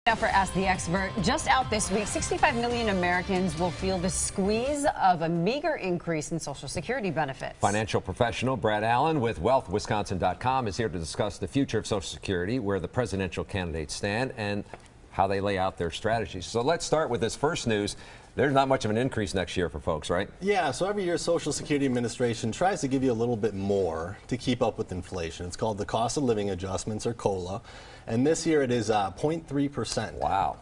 Now for Ask the Expert, just out this week, 65 million Americans will feel the squeeze of a meager increase in Social Security benefits. Financial professional Brad Allen with WealthWisconsin.com is here to discuss the future of Social Security, where the presidential candidates stand, and how they lay out their strategies. So let's start with this first news. There's not much of an increase next year for folks, right? Yeah, so every year Social Security Administration tries to give you a little bit more to keep up with inflation. It's called the Cost of Living Adjustments, or COLA, and this year it is 0.3%. Wow.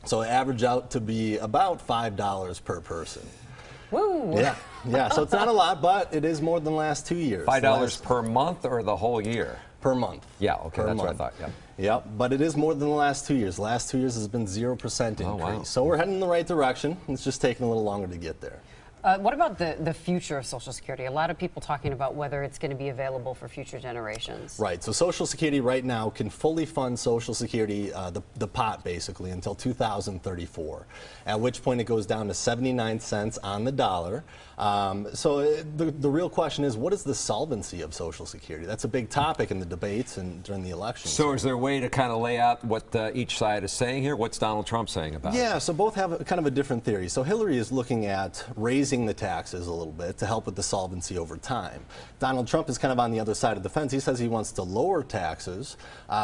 So it averaged out to be about $5 per person. Woo! Yeah, so it's not a lot, but it is more than the last 2 years. $5 per month or the whole year? Per month. Yeah, okay, that's what I thought, yeah. Yep, but it is more than the last 2 years. The last 2 years has been 0% increase. Oh, wow. So we're heading in the right direction. It's just taking a little longer to get there. What about the future of Social Security? A lot of people talking about whether it's going to be available for future generations. Right. So Social Security right now can fully fund Social Security, the pot basically, until 2034, at which point it goes down to 79 cents on the dollar. So the real question is, what is the solvency of Social Security? That's a big topic in the debates and during the elections. So is there a way to kind of lay out what each side is saying here? What's Donald Trump saying about it? Yeah, so both have kind of a different theory. So Hillary is looking at raising the taxes a little bit to help with the solvency over time. Donald Trump is kind of on the other side of the fence. He says he wants to lower taxes,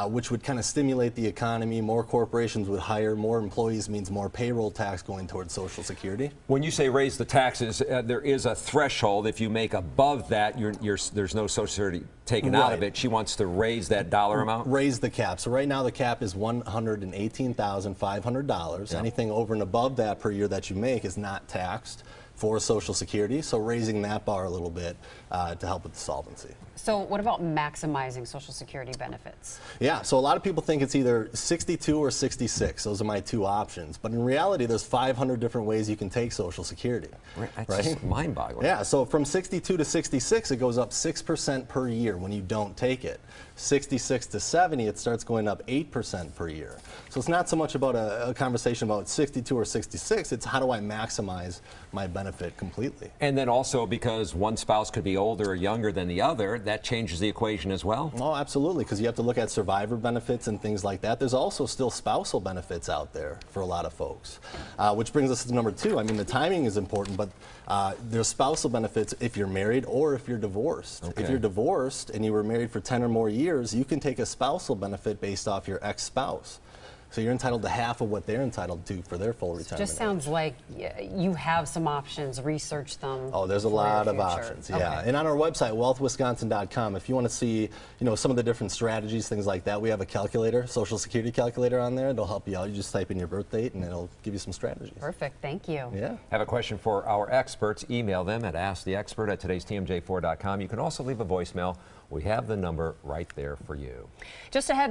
which would kind of stimulate the economy. More corporations would hire, more employees means more payroll tax going towards Social Security. When you say raise the taxes, there is a threshold. If you make above that, there's no Social Security taken out of it. She wants to raise that dollar amount? Raise the cap. So right now the cap is $118,500. Yeah. Anything over and above that per year that you make is not taxed for Social Security, so raising that bar a little bit to help with the solvency. So what about maximizing Social Security benefits? Yeah, so a lot of people think it's either 62 or 66. Those are my two options. But in reality, there's 500 different ways you can take Social Security. That's just mind-boggling. Yeah, so from 62 to 66, it goes up 6% per year when you don't take it. 66 to 70, it starts going up 8% per year. So it's not so much about a conversation about 62 or 66, it's how do I maximize my benefit completely. And then also, because one spouse could be older or younger than the other, that changes the equation as well? Oh, absolutely, because you have to look at survivor benefits and things like that. There's also still spousal benefits out there for a lot of folks, which brings us to number two. I mean, the timing is important, but there's spousal benefits if you're married or if you're divorced. Okay. If you're divorced and you were married for 10 or more years, you can take a spousal benefit based off your ex-spouse. So you're entitled to half of what they're entitled to for their full retirement. Just sounds like you have some options. Research them. Oh, there's a lot of options, yeah. Okay. And on our website, WealthWisconsin.com, if you want to see, some of the different strategies, things like that, we have a calculator, Social Security calculator on there. It'll help you out. You just type in your birth date, and it'll give you some strategies. Perfect. Thank you. Yeah. Have a question for our experts? Email them at asktheexpert@today'stmj4.com. You can also leave a voicemail. We have the number right there for you. Just ahead.